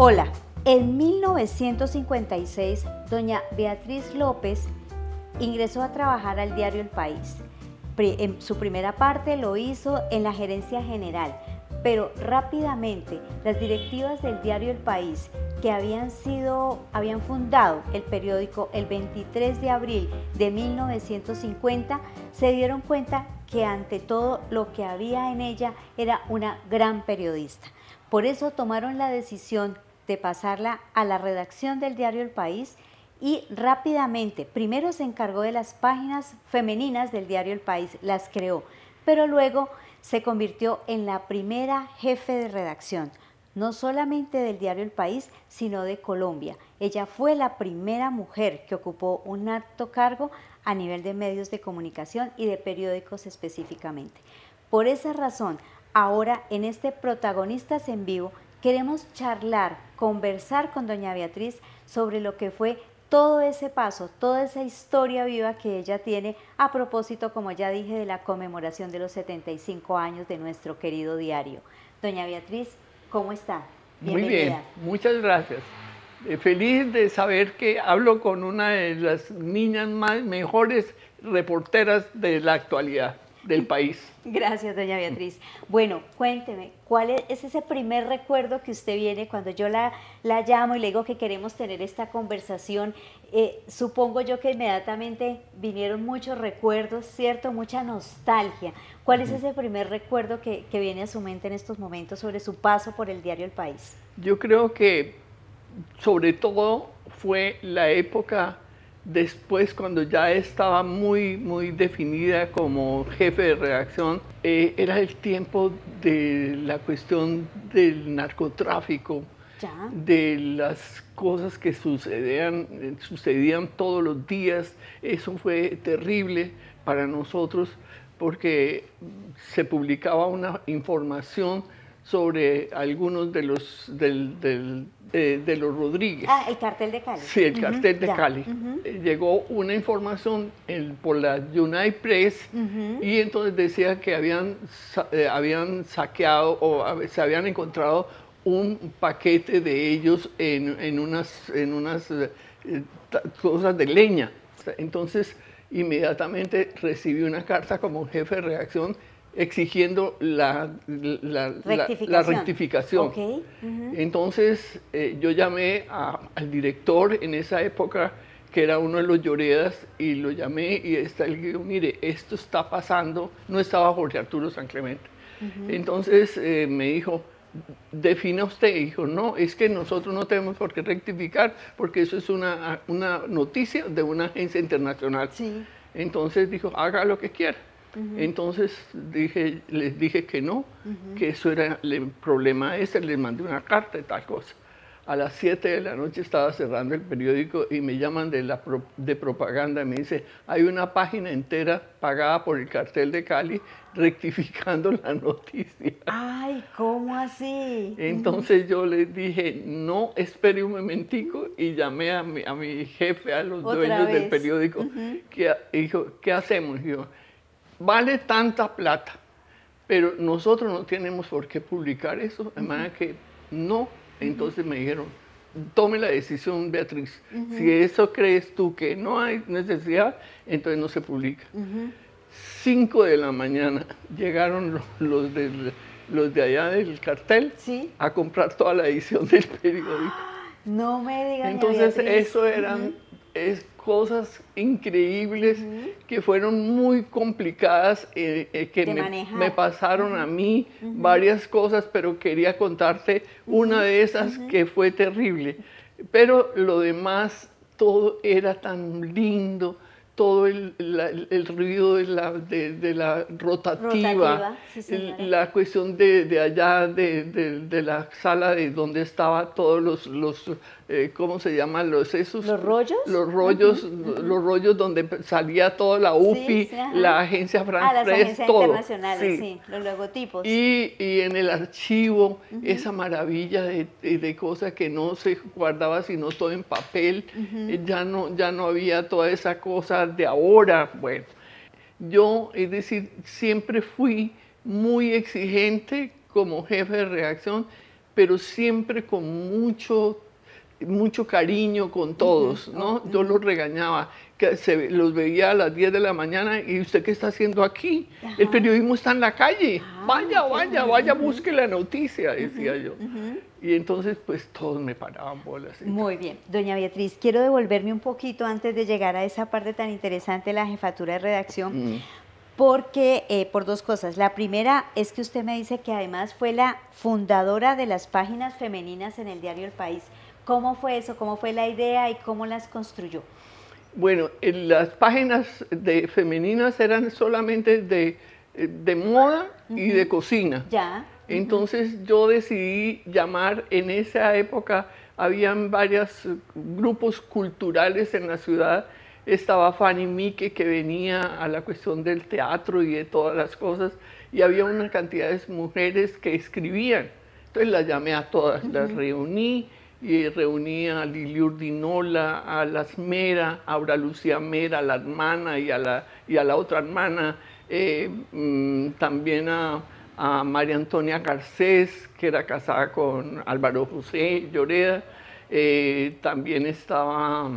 Hola, en 1956, doña Beatriz López ingresó a trabajar al diario El País. En su primera parte lo hizo en la gerencia general, pero rápidamente las directivas del diario El País, que habían fundado el periódico el 23 de abril de 1950, se dieron cuenta que ante todo lo que había en ella era una gran periodista. Por eso tomaron la decisión de pasarla a la redacción del diario El País y rápidamente, primero se encargó de las páginas femeninas del diario El País, las creó, pero luego se convirtió en la primera jefe de redacción, no solamente del diario El País, sino de Colombia. Ella fue la primera mujer que ocupó un alto cargo a nivel de medios de comunicación y de periódicos específicamente. Por esa razón, ahora en este Protagonistas en Vivo, queremos charlar, conversar con doña Beatriz sobre lo que fue todo ese paso, toda esa historia viva que ella tiene a propósito, como ya dije, de la conmemoración de los 75 años de nuestro querido diario. Doña Beatriz, ¿cómo está? Bienvenida. Muy bien, muchas gracias. Feliz de saber que hablo con una de las niñas mejores reporteras de la actualidad del país. Gracias, doña Beatriz. Bueno, cuénteme, ¿cuál es ese primer recuerdo que usted viene cuando yo la llamo y le digo que queremos tener esta conversación? Supongo yo que inmediatamente vinieron muchos recuerdos, ¿cierto? Mucha nostalgia. ¿Cuál es ese primer recuerdo que viene a su mente en estos momentos sobre su paso por el diario El País? Yo creo que sobre todo fue la época después, cuando ya estaba muy definida como jefe de redacción, era el tiempo de la cuestión del narcotráfico, ¿ya? De las cosas que sucedían todos los días. Eso fue terrible para nosotros porque se publicaba una información sobre algunos de los Rodríguez. Ah, el cartel de Cali. Sí, el cartel de Cali. Llegó una información por la United Press y entonces decía que habían saqueado o se habían encontrado un paquete de ellos en unas cosas de leña. Entonces, inmediatamente recibí una carta como jefe de redacción exigiendo la rectificación. Okay. Entonces yo llamé al director en esa época, que era uno de los Lloredas, y lo llamé y él dijo, mire, esto está pasando. No estaba Jorge Arturo San Clemente. Entonces me dijo, defina usted. Y dijo, no, es que nosotros no tenemos por qué rectificar porque eso es una noticia de una agencia internacional. Sí. Entonces dijo, haga lo que quiera. Entonces les dije que no, que eso era el problema ese, les mandé una carta y tal cosa. A las 7 de la noche estaba cerrando el periódico y me llaman de propaganda y me dice, hay una página entera pagada por el cartel de Cali rectificando la noticia. ¡Ay, cómo así! Entonces yo les dije, no, espere un momentico, y llamé a mi jefe, a los dueños del periódico, que dijo, ¿qué hacemos? Y yo, vale tanta plata, pero nosotros no tenemos por qué publicar eso, de manera que no. Entonces me dijeron, tome la decisión, Beatriz. Si eso crees tú que no hay necesidad, entonces no se publica. 5 de la mañana llegaron los de allá del cartel, ¿sí?, a comprar toda la edición del periódico. No me digan. Entonces eso eran cosas increíbles que fueron muy complicadas, que me pasaron a mí varias cosas, pero quería contarte una de esas que fue terrible. Pero lo demás, todo era tan lindo, todo el ruido de la rotativa, sí, la cuestión de allá, de la sala de donde estaba todos los ¿cómo se llaman? ¿Los rollos? Los rollos, los rollos donde salía toda la UPI, sí, la agencia France Press, todo. Las agencias internacionales, sí, los logotipos. Y en el archivo, esa maravilla de cosas que no se guardaba sino todo en papel, ya no había toda esa cosa de ahora. Bueno, yo, es decir, siempre fui muy exigente como jefe de redacción, pero siempre con mucho cariño con todos, ¿no? Yo los regañaba, que los veía a las 10 de la mañana y ¿usted qué está haciendo aquí? Ajá. El periodismo está en la calle, vaya, busque la noticia, decía yo. Y entonces pues todos me paraban bolas. Muy bien, doña Beatriz, quiero devolverme un poquito antes de llegar a esa parte tan interesante de la jefatura de redacción, porque por dos cosas. La primera es que usted me dice que además fue la fundadora de las páginas femeninas en el diario El País. ¿Cómo fue eso? ¿Cómo fue la idea y cómo las construyó? Bueno, las páginas femeninas eran solamente de moda y de cocina. Ya. Entonces yo decidí llamar, en esa época habían varios grupos culturales en la ciudad. Estaba Fanny Mique, que venía a la cuestión del teatro y de todas las cosas, y había una cantidad de mujeres que escribían. Entonces las llamé a todas, las reuní, y reuní a Lili Urdinola, a las Mera, a Aura Lucía Mera, a la hermana y a la otra hermana, también a María Antonia Garcés, que era casada con Álvaro José Lloreda, también estaba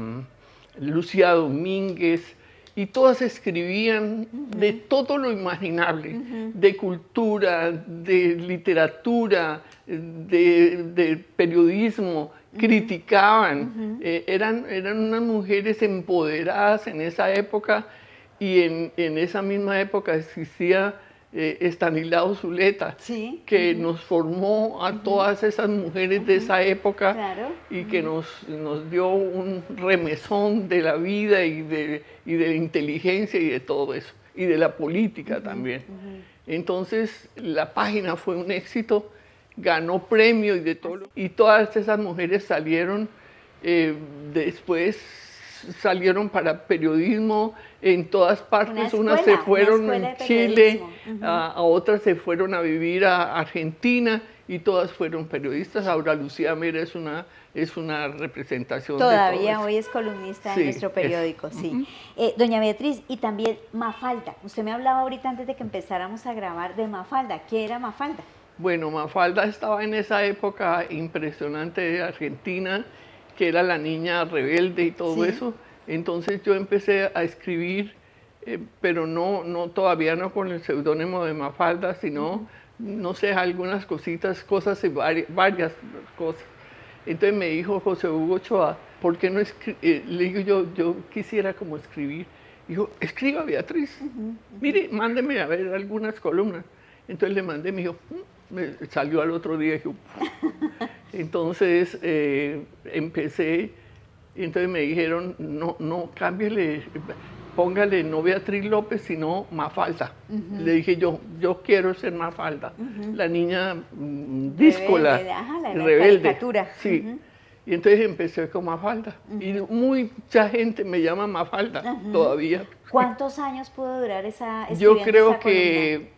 Lucía Domínguez, y todas escribían de todo lo imaginable, de cultura, de literatura, de periodismo, criticaban, eran unas mujeres empoderadas en esa época, y en esa misma época existía Estanislao Zuleta, sí, que nos formó a todas esas mujeres de esa época, claro, y que nos dio un remesón de la vida y de la inteligencia y de todo eso, y de la política también. Entonces la página fue un éxito, ganó premio y de todo, y todas esas mujeres salieron, después salieron para periodismo en todas partes. Unas se fueron en Chile, a otras se fueron a vivir a Argentina, y todas fueron periodistas. Aura Lucía Mera es una representación todavía de todo hoy es columnista de nuestro periódico, sí. Doña Beatriz, y también Mafalda. Usted me hablaba ahorita antes de que empezáramos a grabar de Mafalda. ¿Qué era Mafalda? Bueno, Mafalda estaba en esa época impresionante de Argentina, que era la niña rebelde y todo eso. Entonces yo empecé a escribir, pero todavía no con el seudónimo de Mafalda, sino, no sé, algunas cosas y varias cosas. Entonces me dijo José Hugo Ochoa, ¿por qué no le digo yo quisiera como escribir? Dijo, escriba, Beatriz, mire, mándeme a ver algunas columnas. Entonces le mandé, me dijo, me salió al otro día, dijo, entonces empecé, y entonces me dijeron, no, cámbiale, póngale no Beatriz López, sino Mafalda. Le dije yo quiero ser Mafalda, la niña díscola, rebelde. Caricatura. Sí. Y entonces empecé con Mafalda, y mucha gente me llama Mafalda todavía. ¿Cuántos años pudo durar esa Yo creo que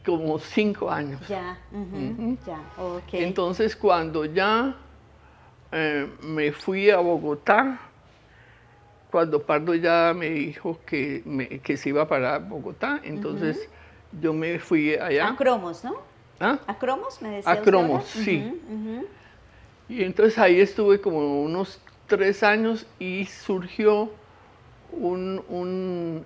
como 5 años. Ya, ya, ok. Entonces cuando ya me fui a Bogotá, cuando Pardo ya me dijo que se iba para Bogotá, entonces yo me fui allá. A Cromos, ¿no? ¿Ah? ¿A Cromos me decía A Cromos, sí. Y entonces ahí estuve como unos 3 años y surgió un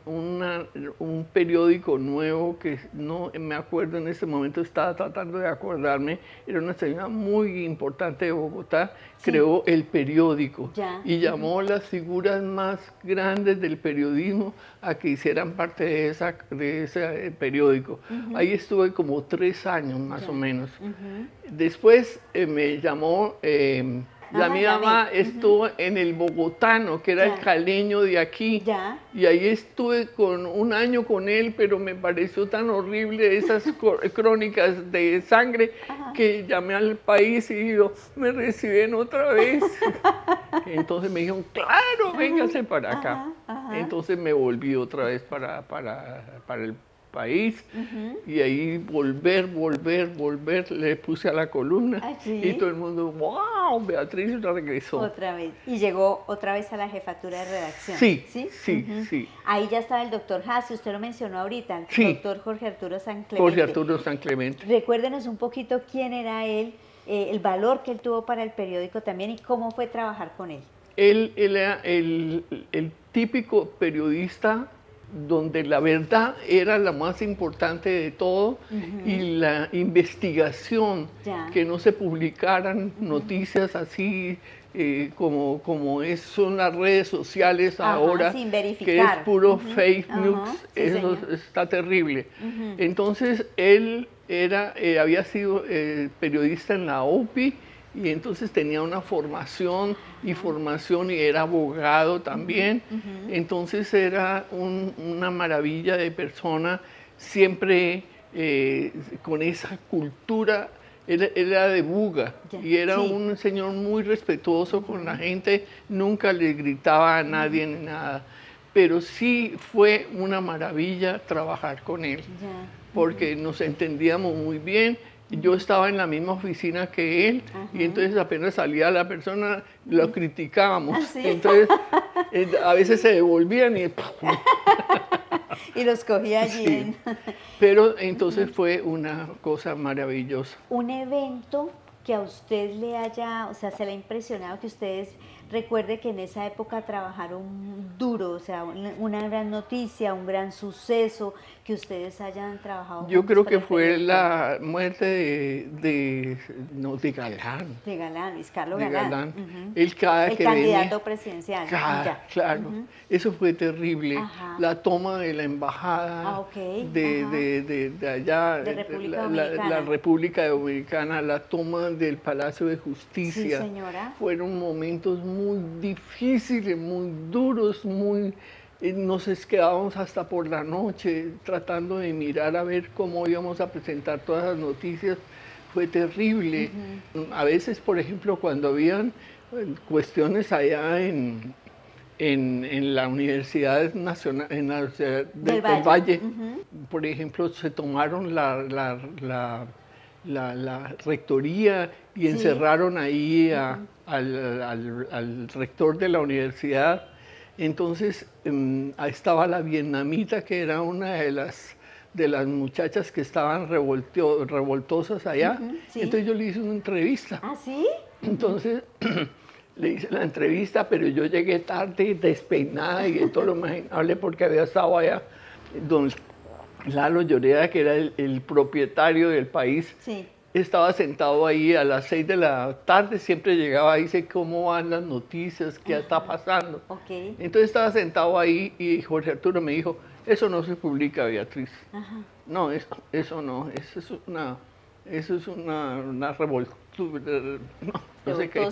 periódico nuevo que no me acuerdo en ese momento, estaba tratando de acordarme, era una señora muy importante de Bogotá, creó el periódico y llamó a las figuras más grandes del periodismo a que hicieran parte de ese periódico. Ahí estuve como 3 años más o menos. Después me llamó... mi mamá estuvo en el Bogotano, que era el caleño de aquí, y ahí estuve 1 año con él, pero me pareció tan horrible esas crónicas de sangre que llamé al País y digo, me reciben otra vez. Entonces me dijeron, claro, véngase para acá. Entonces me volví otra vez para el País, y ahí volver, le puse a la columna, y todo el mundo, wow, Beatriz regresó. Otra vez, y llegó otra vez a la jefatura de redacción. Sí. Ahí ya estaba el doctor Hassi, usted lo mencionó ahorita, el doctor Jorge Arturo San Clemente. Jorge Arturo San Clemente. Recuérdenos un poquito quién era él el valor que él tuvo para el periódico también y cómo fue trabajar con él. Él era el típico periodista donde la verdad era la más importante de todo y la investigación, que no se publicaran noticias así como son las redes sociales ahora, sin verificar, que es puro fake news, eso está terrible. Entonces él había sido periodista en la OPI, y entonces tenía una formación y era abogado también. Entonces era una maravilla de persona, siempre con esa cultura. Él era de Buga y era un señor muy respetuoso con la gente, nunca le gritaba a nadie ni nada. Pero sí fue una maravilla trabajar con él, porque nos entendíamos muy bien. Yo estaba en la misma oficina que él y entonces apenas salía la persona, lo criticábamos. Entonces a veces se devolvían y... y los cogía allí. Pero entonces fue una cosa maravillosa. Un evento que a usted le haya, o sea, se le ha impresionado, que ustedes recuerde que en esa época trabajaron duro, o sea, una gran noticia, un gran suceso, que ustedes hayan trabajado. Yo creo que fue la muerte de Galán. De Galán, Luis Carlos Galán. El candidato presidencial. Claro, eso fue terrible. La toma de la embajada de allá, la República Dominicana, la toma del Palacio de Justicia. Sí, señora. Fueron momentos muy difíciles, muy duros, nos quedábamos hasta por la noche tratando de mirar a ver cómo íbamos a presentar todas las noticias. Fue terrible. A veces, por ejemplo, cuando habían cuestiones allá en la Universidad Nacional, en la Universidad del Valle, por ejemplo, se tomaron la rectoría y encerraron ahí al rector de la universidad. Entonces estaba la vietnamita, que era una de las muchachas que estaban revoltosas allá. Entonces yo le hice una entrevista. ¿Ah, sí? Entonces le hice la entrevista, pero yo llegué tarde, despeinada y todo lo imaginable, porque había estado allá don Lalo Lloreda, que era el propietario del país. Estaba sentado ahí a las 6 de la tarde, siempre llegaba y dice cómo van las noticias, qué está pasando. Entonces estaba sentado ahí y Jorge Arturo me dijo, eso no se publica, Beatriz. No, eso no, eso es una revoltura, no sé qué.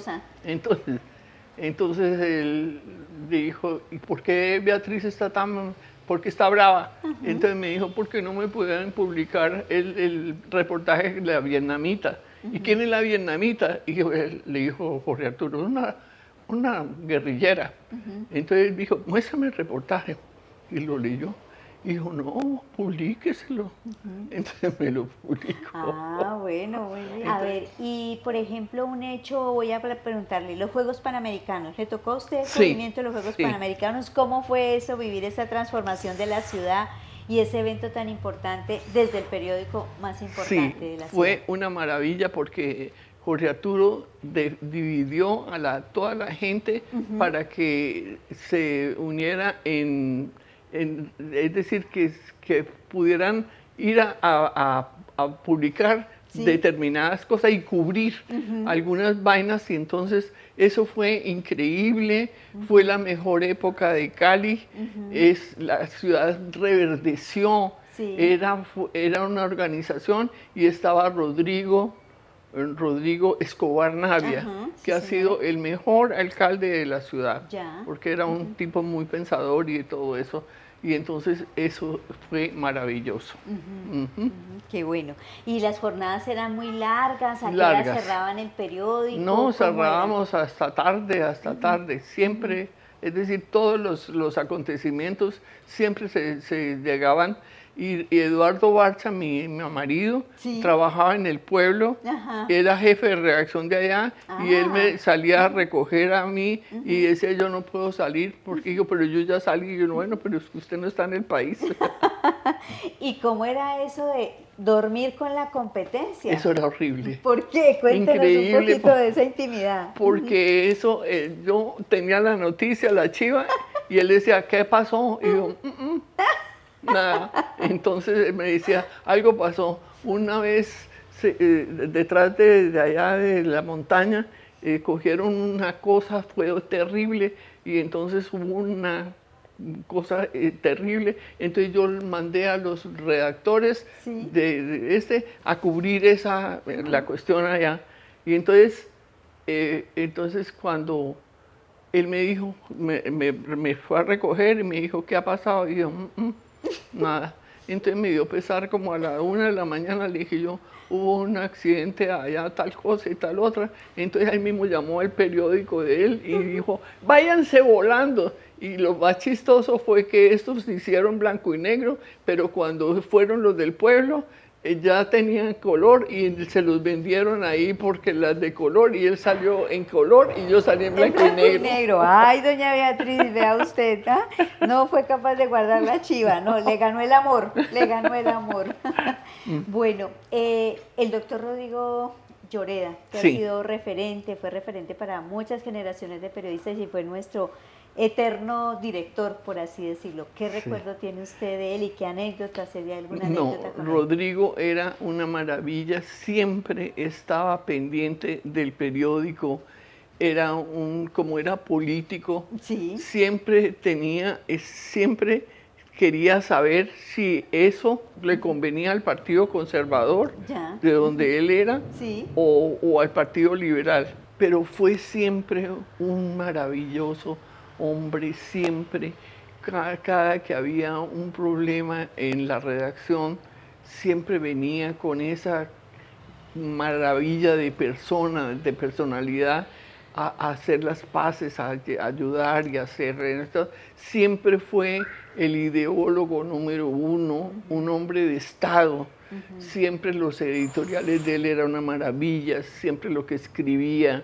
Entonces él dijo, ¿y por qué Beatriz está porque está brava? Entonces me dijo, ¿por qué no me pueden publicar el reportaje de la vietnamita? ¿Y quién es la vietnamita? Y le dijo Jorge Arturo, una guerrillera. Entonces él dijo, muéstrame el reportaje. Y lo leyó. Y dijo, no, publíqueselo. Entonces me lo publicó. Ah, bueno, muy bien. A ver, y por ejemplo, un hecho, voy a preguntarle, los Juegos Panamericanos, ¿le tocó a usted el movimiento de los Juegos Panamericanos? ¿Cómo fue eso, vivir esa transformación de la ciudad y ese evento tan importante desde el periódico más importante de la ciudad? Fue una maravilla porque Jorge Arturo dividió a toda la gente para que se uniera es decir, que pudieran ir a publicar determinadas cosas y cubrir algunas vainas, y entonces eso fue increíble, fue la mejor época de Cali, la ciudad reverdeció, era una organización y estaba Rodrigo Escobar Navia, que ha sido el mejor alcalde de la ciudad, porque era un tipo muy pensador y todo eso. Y entonces eso fue maravilloso. Qué bueno. ¿Y las jornadas eran muy largas? ¿A qué hora cerraban el periódico? No, cerrábamos hasta tarde, siempre. Es decir, todos los acontecimientos siempre se llegaban. Y Eduardo Barcha, mi marido, sí, trabajaba en el pueblo, ajá, era jefe de redacción de allá, y él me salía a recoger a mí y decía, yo no puedo salir, porque digo, pero yo ya salí, y yo, bueno, pero es que usted no está en el país. ¿Y cómo era eso de dormir con la competencia? Eso era horrible. ¿Por qué? Cuéntenos un poquito de esa intimidad. Porque eso, yo tenía la noticia, la chiva, y él decía, ¿qué pasó? Y yo, nada. Entonces él me decía, algo pasó. Una vez, detrás de allá de la montaña, cogieron una cosa, fue terrible, y entonces hubo una cosa terrible. Entonces yo mandé a los redactores sí, a cubrir la cuestión allá. Y entonces cuando él me dijo, me fue a recoger y me dijo, ¿qué ha pasado? Y yo, nada. Entonces me dio pesar como a la 1 de la mañana, le dije yo, hubo un accidente allá, tal cosa y tal otra. Entonces ahí mismo llamó el periódico de él y dijo, váyanse volando. Y lo más chistoso fue que estos se hicieron blanco y negro, pero cuando fueron los del pueblo, ya tenían color y se los vendieron ahí porque las de color, y él salió en color y yo salí en blanco, y negro. Ay, doña Beatriz, vea usted, ¿ah? No fue capaz de guardar la chiva, no, le ganó el amor, le ganó el amor. Bueno, el doctor Rodrigo Lloreda, que sí, ha sido referente, fue referente para muchas generaciones de periodistas y fue nuestro eterno director, por así decirlo. ¿Qué recuerdo tiene usted de él y qué anécdota, sería alguna anécdota con él? Rodrigo era una maravilla, siempre estaba pendiente del periódico, como era político, sí, siempre quería saber si eso le convenía al Partido Conservador, ya, de donde él era, sí, o al Partido Liberal. Pero fue siempre un maravilloso hombre, siempre, cada que había un problema en la redacción, siempre venía con esa maravilla de persona, de personalidad, a hacer las paces, a ayudar y a hacer esto. Siempre fue el ideólogo número 1, un hombre de Estado. Siempre los editoriales de él eran una maravilla, siempre lo que escribía.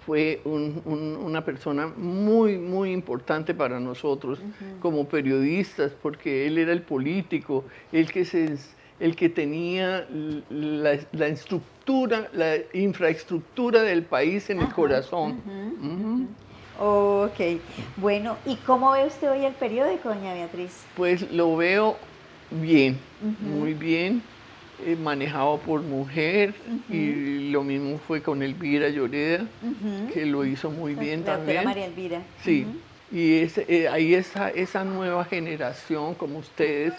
Fue una persona muy, muy importante para nosotros como periodistas, porque él era el político, el que tenía la infraestructura del país en el corazón. Ok, bueno, ¿y cómo ve usted hoy el periódico, doña Beatriz? Pues lo veo bien, muy bien. Manejado por mujer, y lo mismo fue con Elvira Lloreda, que lo hizo muy bien también. La María Elvira. Sí, y ahí está esa nueva generación como ustedes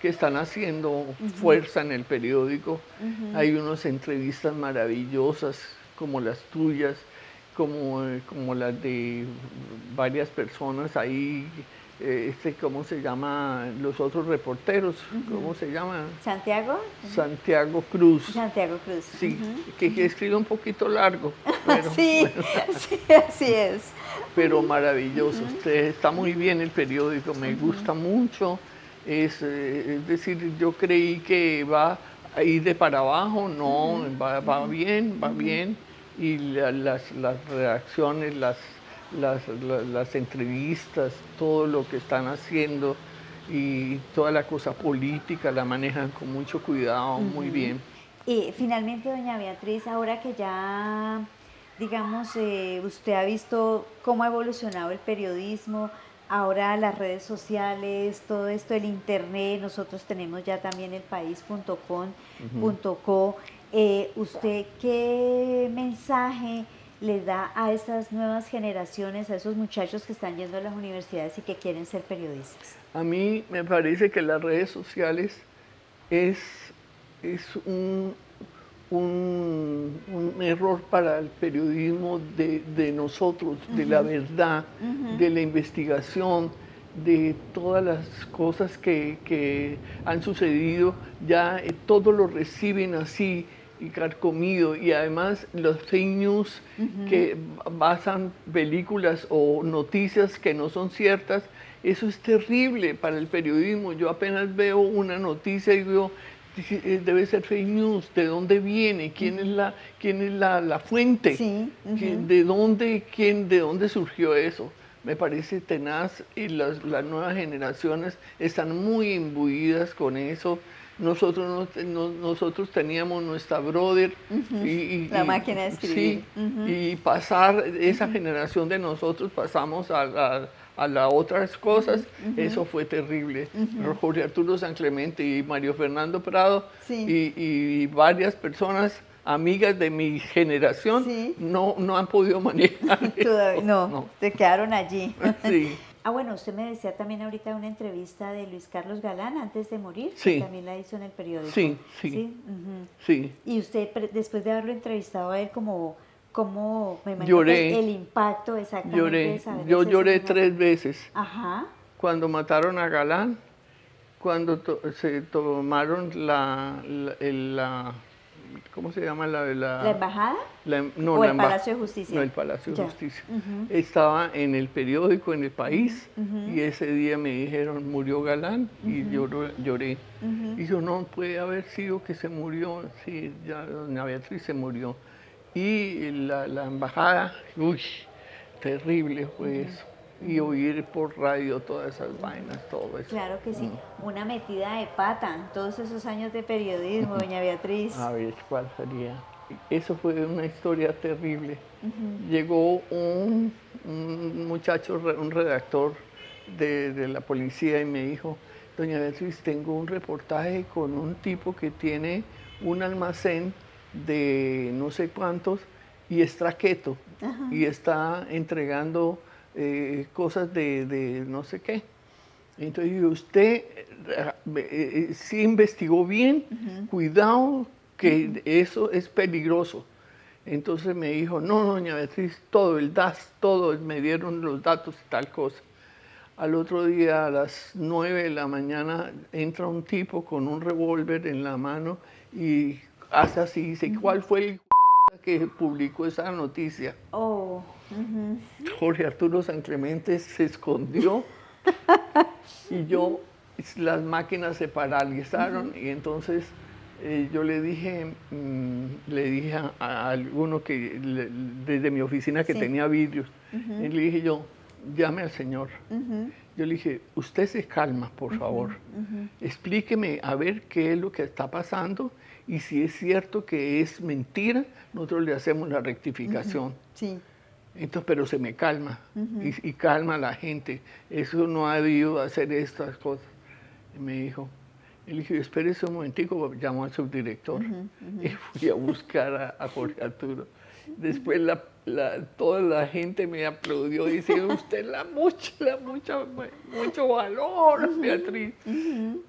que están haciendo fuerza en el periódico. Hay unas entrevistas maravillosas como las tuyas, como las de varias personas ahí. ¿Cómo se llama? Los otros reporteros, ¿cómo se llaman? ¿Santiago? Santiago Cruz. Santiago Cruz. Sí, que escribe un poquito largo. Pero, sí, bueno, sí, así es. Pero maravilloso. Está muy bien el periódico, me gusta mucho. Es decir, yo creí que va a ir de para abajo, no, va bien, va bien. Y las reacciones, las entrevistas, todo lo que están haciendo y toda la cosa política la manejan con mucho cuidado, muy bien. Y finalmente, doña Beatriz, ahora que ya, digamos, usted ha visto cómo ha evolucionado el periodismo, ahora las redes sociales, todo esto, el internet, nosotros tenemos ya también elpaís.com.co, ¿usted qué mensaje les da a esas nuevas generaciones, a esos muchachos que están yendo a las universidades y que quieren ser periodistas? A mí me parece que las redes sociales es un error para el periodismo de nosotros, de la verdad, de la investigación, de todas las cosas que han sucedido. Ya todo lo reciben así y carcomido, y además los fake news que basan películas o noticias que no son ciertas Eso es terrible para el periodismo. Yo apenas veo una noticia y digo, debe ser fake news, ¿de dónde viene? ¿Quién es la fuente? Sí. ¿De dónde surgió eso? Me parece tenaz y las nuevas generaciones están muy imbuidas con eso. Nosotros teníamos nuestra brother la máquina de escribir. Sí, y pasar esa generación de nosotros pasamos a las otras cosas, eso fue terrible. Jorge Arturo San Clemente y Mario Fernando Prado y varias personas amigas de mi generación no han podido manejar. No, te quedaron allí. Sí. Bueno, usted me decía también ahorita una entrevista de Luis Carlos Galán antes de morir, sí. que también la hizo en el periódico. Sí. Sí. Y usted, después de haberlo entrevistado a él, como me imagino lloré. El impacto exactamente lloré. de saber Yo lloré 3 veces. Ajá. Cuando mataron a Galán, cuando se tomaron ¿cómo se llama? ¿La embajada? No, ¿O el Palacio de Justicia? No, el Palacio de Justicia. Estaba en el periódico, en El País, y ese día me dijeron, murió Galán, y lloré. Y yo, no puede haber sido que se murió, sí, ya doña Beatriz se murió. Y la embajada, uy, terrible fue eso. Y oír por radio todas esas vainas, todo eso. Claro que sí, una metida de pata, todos esos años de periodismo, doña Beatriz. A ver, ¿cuál sería? Eso fue una historia terrible. Llegó un muchacho, un redactor de la policía y me dijo, doña Beatriz, tengo un reportaje con un tipo que tiene un almacén de no sé cuántos y es traqueto y está entregando cosas de no sé qué. Entonces, usted sí investigó bien, cuidado que eso es peligroso. Entonces me dijo, no, doña Beatriz, todo el DAS, todo, me dieron los datos y tal cosa. Al otro día, a las 9 de la mañana, entra un tipo con un revólver en la mano y hace así, dice, ¿cuál fue el que publicó esa noticia? Jorge Arturo San Clemente se escondió y las máquinas se paralizaron y entonces yo le dije a alguno desde mi oficina que tenía vidrios, y le dije yo, llame al señor. Yo le dije, usted se calma, por favor. Explíqueme a ver qué es lo que está pasando y si es cierto que es mentira, nosotros le hacemos la rectificación. Sí. Entonces, pero se me calma y calma a la gente. Eso no ha debido hacer estas cosas. Y me dijo, él dijo, espérese un momentico, llamó al subdirector y fui a buscar a Jorge Arturo. Después toda la gente me aplaudió diciendo, usted mucho valor, Beatriz.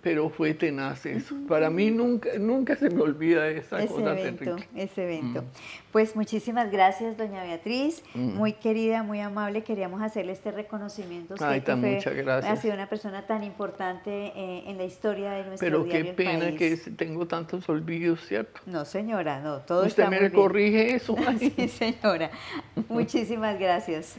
Pero fue tenaz eso. Para mí nunca se me olvida esa cosa terrible. Ese evento. Pues muchísimas gracias, doña Beatriz. Muy querida, muy amable. Queríamos hacerle este reconocimiento. Muchas gracias. Ha sido una persona tan importante en la historia de nuestro diario El País. Pero qué pena que tengo tantos olvidos, ¿cierto? No, señora, no. Todo ¿Usted está muy bien. corrige eso? Sí, señora. Muchísimas gracias.